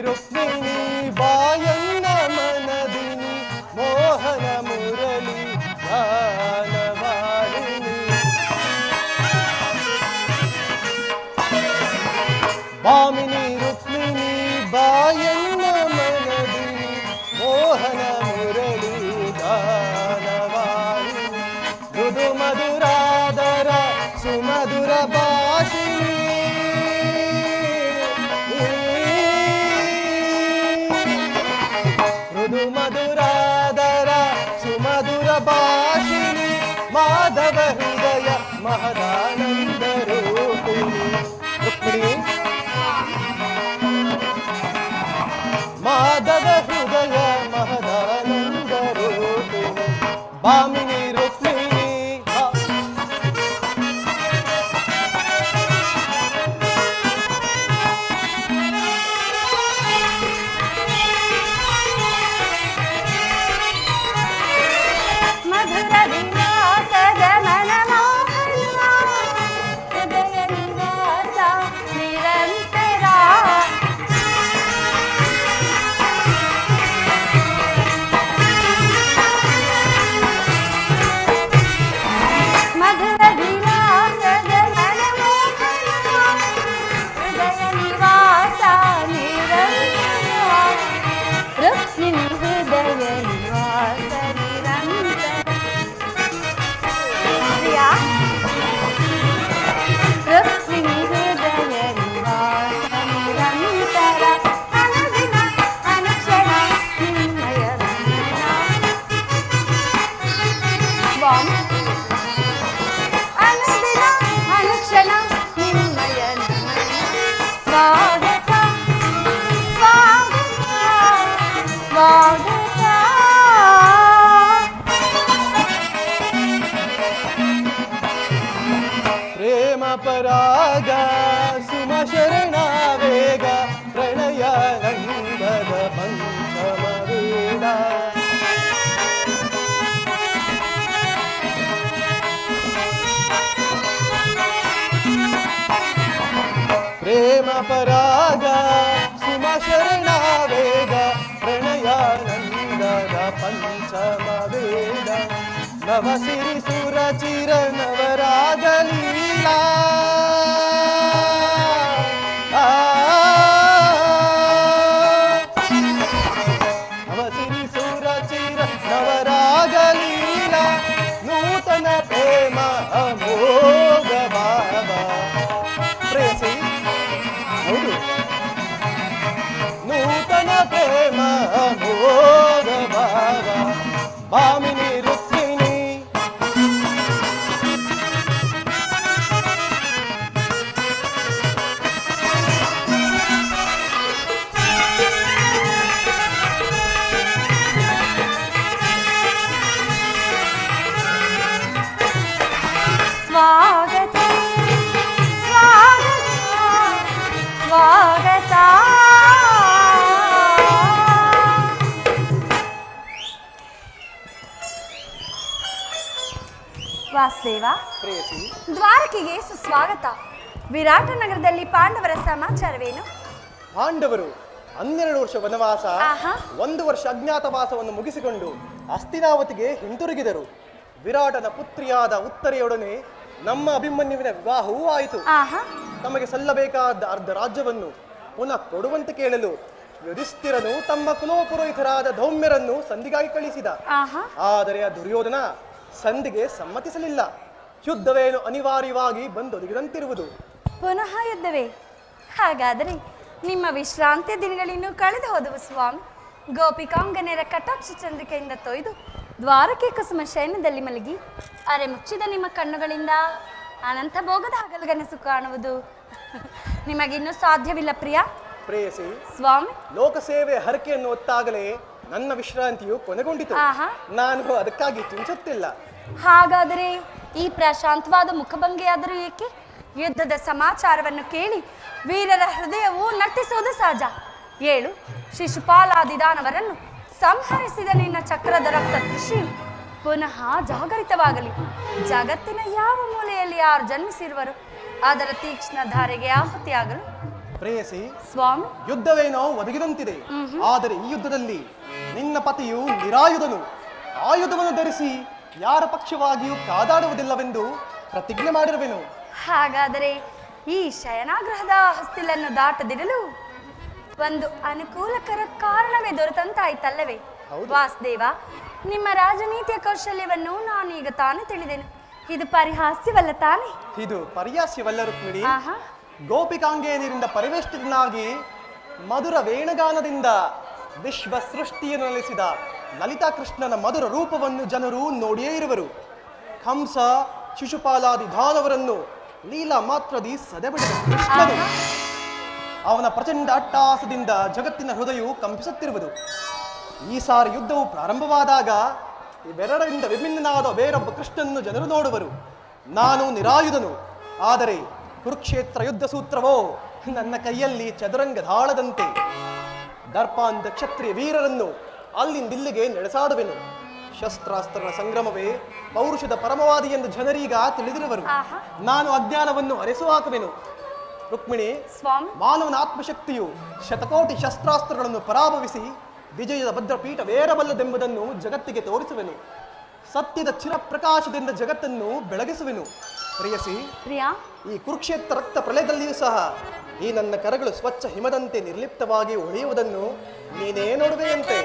ರುಕ್ಮಿಣಿ ಬಾಯನ್ನ ಮನದಿನಿ ಮೋಹನ ಮುರಳಿ ಗಾನವಾಹಿನಿ ಭಾಮಿನಿ ರುಕ್ಮಿಣಿ ಬಾಯನ್ನ ಮನದಿನಿ ಮೋಹನ ಮುರಳಿ ಗಾನವಾಹಿನಿ ಮೃದು ಮಧುರಾದರ ಸುಮಧುರ ಭಾಷಿಣಿ ಮೃದು ಮಧುರಾದರ ಸುಮಧುರ ಭಾಷಿಣಿ ಮಾಧವ ಹೃದಯ ಮಹದಾನಂದ ರೂಪಿಣಿ ರುಕ್ಮಿಣಿ ಮಾಧವ ಹೃದಯ ಮಹದಾನಂದ ರೂಪಿಣಿ ಭಾಮಿನಿ ರುಕ್ಮಿಣಿ ಮಧುರ ವಿಲಾಸದ ಮನಮೋಹನ ಹೃದಯ ನಿವಾಸ ನಿರಂತರ ಮಧುರ ವಿಲಾಸದ ಮನಮೋಹನ ಹೃದಯ ನಿವಾಸ ನಿರಂತರ ರುಕ್ಮಿಣಿ ಹೃದಯ ನಿವಾಸ ನಿರಂತರ ಪ್ರಿಯಾ ರುಕ್ಮಿಣಿ ಹೃದಯ ನಿವಾಸ ನಿರಂತರ ಅನುದಿನ ಅನುಕ್ಷಣ ನಿನ್ನಯ ಸ್ವಾಮಿ ಅನುದಿನ ಅನುಕ್ಷಣ ನಿನ್ನಯ ಸ್ವಾಗತ ಸ್ವಾಗತ ಸ್ವಾಗತ ಪ್ರೇಮ ಪರಾಗ ಸುಮ ಶರಣ ವೇಗ ಪ್ರಣಯ ನಂದದ ಪಂಚಮ ವೇದ ಪ್ರೇಮ ಪರಾಗ ಸುಮ ಶರಣ ವೇಗ ಪ್ರಣಯ ನಂದದ ಪಂಚಮ ವೇದ ನವ ಸಿರಿ ಸುರ ಚಿರ ನವರಾಗ ಲೀಲಾ ನವ ಸಿರಿ ಸುರ ಚಿರ ನವರಾಗ ಲೀಲಾ ನೂತನ ಪ್ರೇಮ ಅಮೋಘ ಭಾವ ಪ್ರೇಯಸಿ ಹೌದು ನೂತನ ಪ್ರೇಮ ಅಮೋಘ ಭಾವ ಭಾಮಿನಿ ರುಕ್ಮಿಣಿ ಸ್ವಾಗತ ಸ್ವಾಗತ ಸ್ವಾಗತ ವಾಸುದೇವ ಪ್ರೇಯಸಿ ದ್ವಾರಕೆಗೆ ಸುಸ್ವಾಗತ. ವಿರಾಟ ನಗರದಲ್ಲಿ ಪಾಂಡವರ ಸಮಾಚಾರವೇನು? ಪಾಂಡವರು 12 ವರ್ಷ ವನವಾಸ ಆಹಾ. 1 ವರ್ಷ ಅಜ್ಞಾತವಾಸವನ್ನು ಮುಗಿಸಿಕೊಂಡು ಹಸ್ತಿನಾವತಿಗೆ ಹಿಂತಿರುಗಿದರು. ವಿರಾಟನ ಪುತ್ರಿಯಾದ ಉತ್ತರೆಯೊಡನೆ ನಮ್ಮ ಅಭಿಮನ್ಯುವಿನ ವಿವಾಹವೂ ಆಯಿತು. ಆಹಾ ತಮಗೆ ಸಲ್ಲಬೇಕಾದ ಅರ್ಧ ರಾಜ್ಯವನ್ನು ಪುನಃ ಕೊಡುವಂತೆ ಕೇಳಲು ಯುಧಿಷ್ಠಿರನು ತಮ್ಮ ಕುಲೋಪುರೋಹಿತರಾದ ಧೌಮ್ಯರನ್ನು ಸಂಧಿಗಾಗಿ ಕಳಿಸಿದ. ಆಹಾ ಆದರೆ ಆ ದುರ್ಯೋಧನ ಸಂಧಿಗೆ ಸಮ್ಮತಿಸಲಿಲ್ಲ. ಯುದ್ಧವೇನು ಅನಿವಾರ್ಯವಾಗಿ ಬಂದೊದಗಿದಂತಿರುವುದು. ಪುನಃ ಯುದ್ಧವೇ? ಹಾಗಾದರೆ ನಿಮ್ಮ ವಿಶ್ರಾಂತಿಯ ದಿನಗಳಿನ್ನೂ ಕಳೆದು ಹೋದವು ಸ್ವಾಮಿ. ಗೋಪಿಕಾಂಗನೆಯರ ಕಟಾಕ್ಷ ಚಂದ್ರಿಕೆಯಿಂದ ತೊಯ್ದು ದ್ವಾರಕೆ ಕುಸುಮ ಶಯನದಲ್ಲಿ ಮಲಗಿ ಅರೆ ಮುಚ್ಚಿದ ನಿಮ್ಮ ಕಣ್ಣುಗಳಿಂದ ಅನಂತ ಭೋಗದ ಹಗಲುಗನಸು ಕಾಣುವುದು ನಿಮಗಿನ್ನೂ ಸಾಧ್ಯವಿಲ್ಲ ಪ್ರಿಯ. ಪ್ರೇಯಸಿ, ಸ್ವಾಮಿ, ಲೋಕಸೇವೆ ಹರಕೆಯನ್ನು ಹೊತ್ತಾಗಲೇ ನನ್ನ ವಿಶ್ರಾಂತಿಯು ಕೊನೆಗೊಂಡಿತು. ಆಹಾ. ನಾನು ಅದಕ್ಕಾಗಿ ಚಿಂತಿಸುತ್ತಿಲ್ಲ. ಹಾಗಾದರೆ ಈ ಪ್ರಶಾಂತವಾದ ಮುಖಭಂಗಿಯಾದರೂ ಏಕೆ? ಯುದ್ಧದ ಸಮಾಚಾರವನ್ನು ಕೇಳಿ ವೀರರ ಹೃದಯವು ನರ್ತಿಸುವುದು ಸಹಜ. ಏಳು ಶಿಶುಪಾಲಾದಿದಾನವರನ್ನು ಸಂಹರಿಸಿದ ನಿನ್ನ ಚಕ್ರದ ರಕ್ತ ಕೃಷಿಯು ಪುನಃ ಜಾಗರಿತವಾಗಲಿ. ಜಗತ್ತಿನ ಯಾವ ಮೂಲೆಯಲ್ಲಿ ಯಾರು ಜನ್ಮಿಸಿರುವರು ಅದರ ತೀಕ್ಷ್ಣ ಧಾರೆಗೆ ಆಹುತಿಯಾಗಲು ಪ್ರೇಯಸಿ, ಸ್ವಾಮಿ. ಯುದ್ಧವೇನೋ ಒದಗಿದಂತಿದೆ. ಆದರೆ ಈ ಯುದ್ಧದಲ್ಲಿ ನಿನ್ನ ಪತಿಯು ನಿರಾಯುಧನು. ಆಯುಧವನ್ನು ಧರಿಸಿ ಯಾರ ಪಕ್ಷವಾಗಿಯೂ ಕಾದಾಡುವುದಿಲ್ಲವೆಂದು ಪ್ರತಿಜ್ಞೆ ಮಾಡಿರುವೆನು. ಹಾಗಾದರೆ ಈ ಶಯನಾಗ್ರಹದ ಹೊಸ್ತಿಲನ್ನು ದಾಟದಿರಲು ಒಂದು ಅನುಕೂಲಕರ ಕಾರಣವೇ ದೊರೆತಂತಾಯ್ತಲ್ಲವೇ? ವಾಸುದೇವ, ನಿಮ್ಮ ರಾಜನೀತಿಯ ಕೌಶಲ್ಯವನ್ನು ನಾನೀಗ ತಾನೇ ತಿಳಿದೆನು. ಇದು ಪರಿಹಾಸ್ಯವಲ್ಲ ತಾನೇ? ಇದು ಪರಿಹಾಸ್ಯವಲ್ಲ ರುಕ್ಮಿಣಿ. ಆಹಾ. ಗೋಪಿಕಾಂಗೇಯರಿಂದ ಪರಿವೇಷ್ಟಿತನಾಗಿ ಮಧುರ ವೇಣಗಾನದಿಂದ ವಿಶ್ವ ಸೃಷ್ಟಿಯನ್ನು ನೆಲೆಸಿದ ಲಲಿತಾ ಕೃಷ್ಣನ ಮಧುರ ರೂಪವನ್ನು ಜನರು ನೋಡಿಯೇ ಇರುವರು. ಕಂಸ ಶಿಶುಪಾಲಾದಿ ದಾನವರನ್ನು ಲೀಲಾ ಮಾತ್ರದಿ ಸದೆಬಡಿದ ಕೃಷ್ಣನು ಅವನ ಪ್ರಚಂಡ ಅಟ್ಟಹಾಸದಿಂದ ಜಗತ್ತಿನ ಹೃದಯವು ಕಂಪಿಸುತ್ತಿರುವುದು. ಈ ಸಾರಿ ಯುದ್ಧವು ಪ್ರಾರಂಭವಾದಾಗ ಇವೆರಡರಿಂದ ವಿಭಿನ್ನನಾದ ಬೇರೊಬ್ಬ ಕೃಷ್ಣನನ್ನು ಜನರು ನೋಡುವರು. ನಾನು ನಿರಾಯುಧನು, ಆದರೆ ಕುರುಕ್ಷೇತ್ರ ಯುದ್ಧ ಸೂತ್ರವೋ ನನ್ನ ಕೈಯಲ್ಲಿ ಚದುರಂಗ ಧಾಳದಂತೆ. ದರ್ಪಾಂಧ ಕ್ಷತ್ರಿಯ ವೀರರನ್ನು ಅಲ್ಲಿಂದಿಲ್ಲಿಗೆ ನಡೆಸಾಡುವೆನು. ಶಸ್ತ್ರಾಸ್ತ್ರಗಳ ಸಂಗ್ರಮವೇ ಪೌರುಷದ ಪರಮವಾದಿ ಎಂದು ಜನರೀಗ ತಿಳಿದಿರುವರು. ನಾನು ಅಜ್ಞಾನವನ್ನು ಅರೆಸು ಹಾಕುವೆನು. ರುಕ್ಮಿಣಿ, ಮಾನವನ ಆತ್ಮಶಕ್ತಿಯು ಶತಕೋಟಿ ಶಸ್ತ್ರಾಸ್ತ್ರಗಳನ್ನು ಪರಾಭವಿಸಿ ವಿಜಯದ ಭದ್ರಪೀಠವೇರಬಲ್ಲದೆಂಬುದನ್ನು ಜಗತ್ತಿಗೆ ತೋರಿಸುವೆನು. ಸತ್ಯದ ಚಿರಪ್ರಕಾಶದಿಂದ ಜಗತ್ತನ್ನು ಬೆಳಗಿಸುವೆನು. ಪ್ರೇಯಸಿ, ಈ ಕುರುಕ್ಷೇತ್ರ ರಕ್ತ ಪ್ರಳಯದಲ್ಲಿಯೂ ಸಹ ಈ ನನ್ನ ಕರಗಳು ಸ್ವಚ್ಛ ಹಿಮದಂತೆ ನಿರ್ಲಿಪ್ತವಾಗಿ ಉಳಿಯುವುದನ್ನು ನೀನೇ ನೋಡುವೆಯಂತೆ.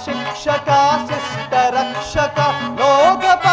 ಶಿಕ್ಷಕ ಶಿಷ್ಟ ರಕ್ಷಕ ಲೋಕಪ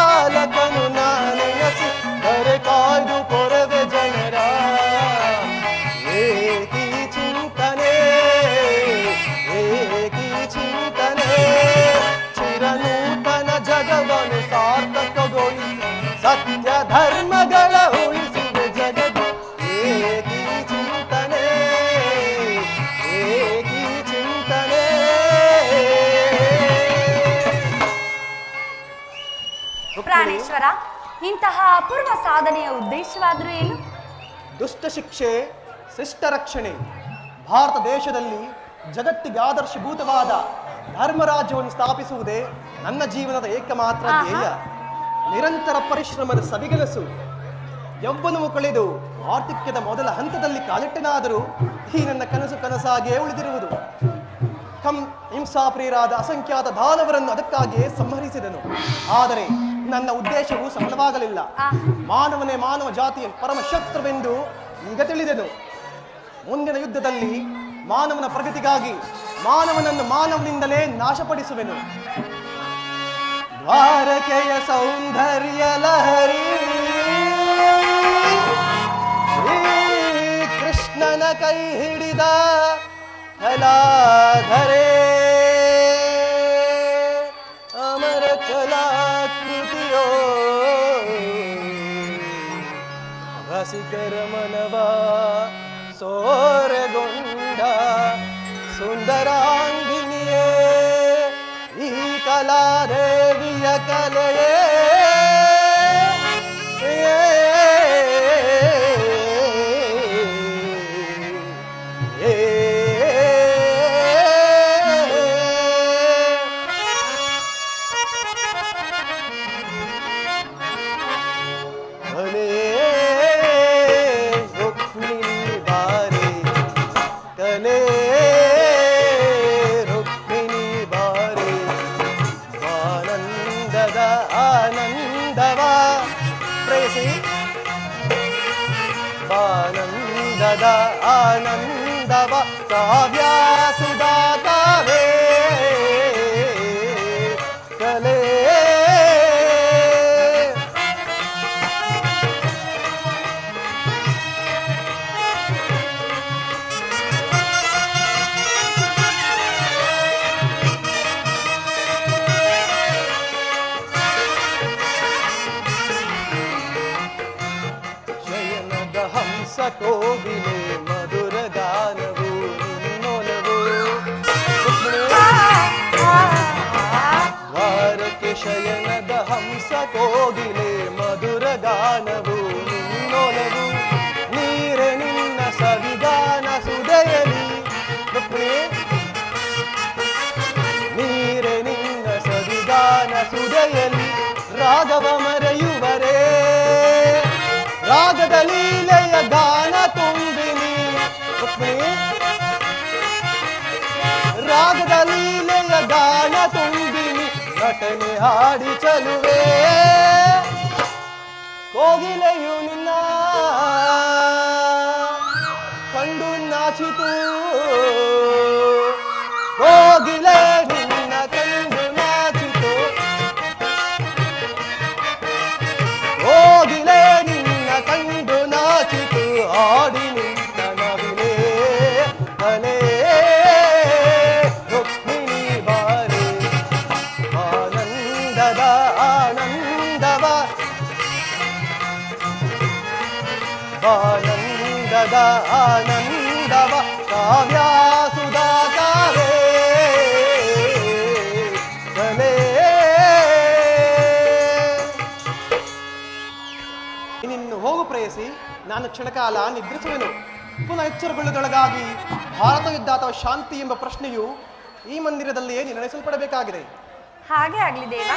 ಪ್ರಾಣೇಶ್ವರ, ಇಂತಹ ಅಪೂರ್ವ ಸಾಧನೆಯ ಉದ್ದೇಶವಾದರೂ ಏನು? ದುಷ್ಟ ಶಿಕ್ಷೆ, ಶಿಷ್ಟ ರಕ್ಷಣೆ. ಭಾರತ ದೇಶದಲ್ಲಿ ಜಗತ್ತಿಗೆ ಆದರ್ಶಭೂತವಾದ ಧರ್ಮರಾಜ್ಯವನ್ನು ಸ್ಥಾಪಿಸುವುದೇ ನನ್ನ ಜೀವನದ ಏಕಮಾತ್ರ ಧ್ಯೇಯ. ನಿರಂತರ ಪರಿಶ್ರಮದ ಸವಿಗೆಲಸು. ಯೌವನವು ಕಳೆದು ವಾರ್ಧಕ್ಯದ ಮೊದಲ ಹಂತದಲ್ಲಿ ಕಾಲಿಟ್ಟನಾದರೂ ಈ ನನ್ನ ಕನಸು ಕನಸಾಗಿಯೇ ಉಳಿದಿರುವುದು. ಹಿಂಸಾಪ್ರಿಯರಾದ ಅಸಂಖ್ಯಾತ ದಾನವರನ್ನು ಅದಕ್ಕಾಗಿಯೇ ಸಂಹರಿಸಿದನು. ಆದರೆ ನನ್ನ ಉದ್ದೇಶವು ಸಫಲವಾಗಲಿಲ್ಲ. ಮಾನವನೇ ಮಾನವ ಜಾತಿಯ ಪರಮ ಶತ್ರುವೆಂದು ಈಗ ತಿಳಿದೆನು. ಮುಂದಿನ ಯುದ್ಧದಲ್ಲಿ ಮಾನವನ ಪ್ರಗತಿಗಾಗಿ ಮಾನವನನ್ನು ಮಾನವನಿಂದಲೇ ನಾಶಪಡಿಸುವೆನು. ದ್ವಾರಕೆಯ ಸೌಂದರ್ಯ ಲಹರಿ ಕೃಷ್ಣನ ಕೈ ಹಿಡಿದ ಕಲಾಧರೆ, ಅಮರ ಕಲಾಕೃತಿಯೋ ರಸಿಕರ ಮನವ ಸೋರೆಗೊಂಡ ಸುಂದರಾಂಗಿಣಿಯೇ ಈ ಕಲಾದೇವಿಯ ಕಲೆಯೇ. ಆನಂದದ ಆನಂದವ ಕಾವ್ಯ ಸುಧಾಕವೇ ಕಲೆ. ಕೋಗಿಲೆ ಮಧುರ ಗಾನವು ನಿನ್ನೊಲವು ದ್ವಾರಕೆ ಶಯನದ ಹಂಸ ಕೋಗಿಲೆ ಮಧುರ ಗಾನವು ನಿನ್ನೊಲವು ನೀರೆ ನಿನ್ನ ಸವಿಗಾನ ಸುದಯಲಿ ನೀರೆ ನಿನ್ನ ಸವಿಗಾನ ಸುದಯಲಿ ರಾಘವ ಮರೆಯುವರೇ ರಾಗದ ಲೀಲೆಯ ಗಾನ ತುಂಬಿನಿ ರಾಗದ ಲೀಲೆಯ ಗಾನ ತುಂಬಿನಿ ನಟನೆ ಹಾಡಿ ಚಲುವೆ ಕೋಗಿಲೆಯು ನಿನ್ನ ಕಂಡು ನಾಚಿತು ಕೋಗಿಲೆ ನಿನ್ನ ಕಂಡು ನಾಚಿತು ಕೋಗಿಲೆ ಕಂಡು ನಾಚಿತು ಆಡಿ ನಿಂತ ನವಿಲೆ ಕಲೆ ರುಕ್ಮಿಣಿ ಬಾರೆ ಆನಂದದ ಆನಂದವ ಆನಂದದ ಆನಂದವ ಕಾವ್ಯ ಸುಧಾಕರೇ ಕಲೆ. ನಿನ್ನು ಹೋಗು ಪ್ರೇಯಸಿ, ನಾನು ಕ್ಷಣಕಾಲ ನಿದ್ರಿಸುವೆನು. ಪುನಃ ಎಚ್ಚರಗೊಳ್ಳುವುದೊಳಗಾಗಿ ಭಾರತ ಯುದ್ಧ ಅಥವಾ ಶಾಂತಿ ಎಂಬ ಪ್ರಶ್ನೆಯು ಈ ಮಂದಿರದಲ್ಲಿಯೇ ನಿರ್ಣಯಿಸಲ್ಪಡಬೇಕಾಗಿದೆ. ಹಾಗೆ ಆಗಲಿ ದೇವ.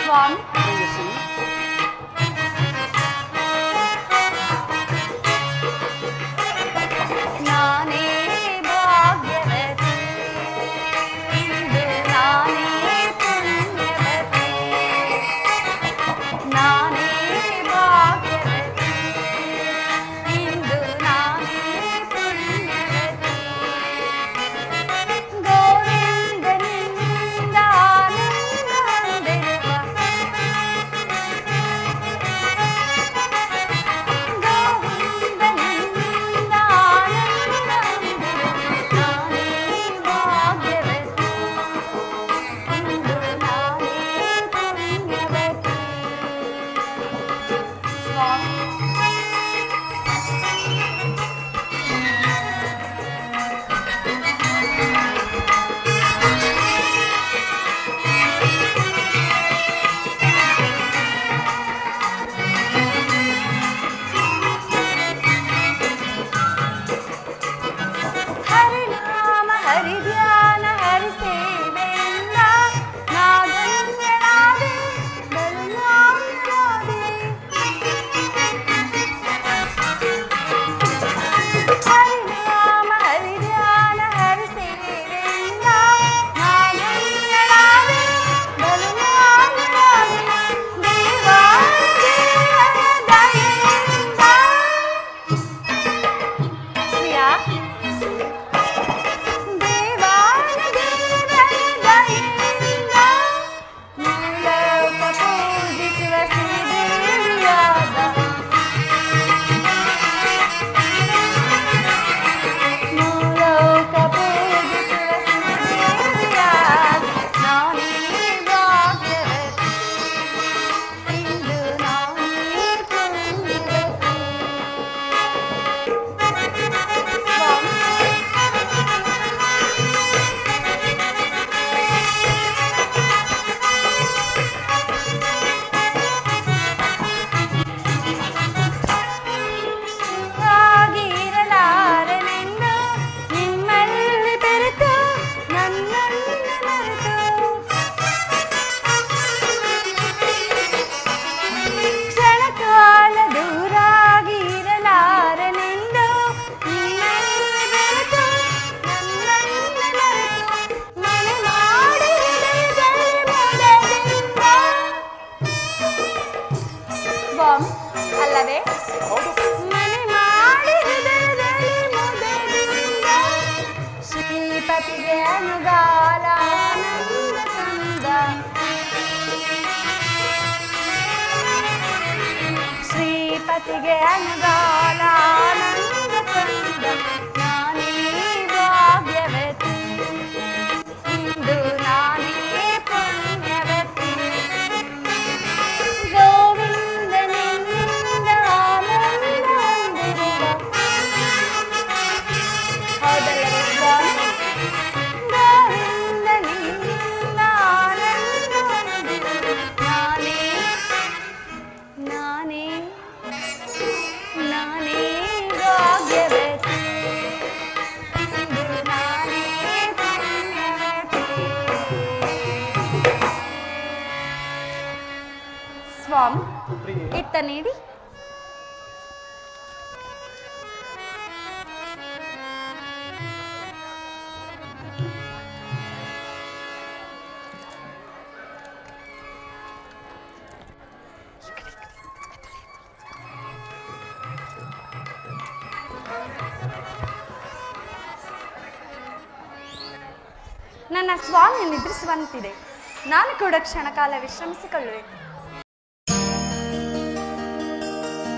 ಸ್ವಾಮಿ ಪ್ರೇಯಸಿ, ನಾನೇ ಭಾಗ್ಯವತಿ, ಇಂದು ನಾನೇ ಪುಣ್ಯವತಿ, ನಾನೇ ಭಾಗ್ಯವತಿ, ಇಂದು ನಾನೇ ಪುಣ್ಯವತಿ. ಗೋವಿಂದನಿಂದ ಆನಂದ ಹೊಂದಿರುವ ಗಳಿಗೆ ಅನುಗಾಲ ಆನಂದ ಕಂದ ನಾನೇ ಭಾಗ್ಯವತಿ ಇಂದು ನಾನೇ ಪುಣ್ಯವತಿ ಗೋವಿಂದನಿಂದ ಆನಂದ ಹೊಂದಿರುವ ಹೌದಲ್ಲವೇ ಸ್ವಾಮಿ ಗೋವಿಂದನಿಂದ ಆನಂದ ಹೊಂದಿರುವ ನಾನೇ ನಾನೇ ಭಾಗ್ಯವತಿ ಇಂದು ನಾನೇ ಪುಣ್ಯವತಿ ಸ್ವಾಮಿ ಇತ್ತ ನೀಡಿ ನನ್ನ ಸ್ವಾಮಿ ನಿದ್ರಿಸುವಂತಿದೆ. ನಾನು ಕೂಡ ಕ್ಷಣಕಾಲ ವಿಶ್ರಮಿಸಿಕೊಳ್ಳುವೆ.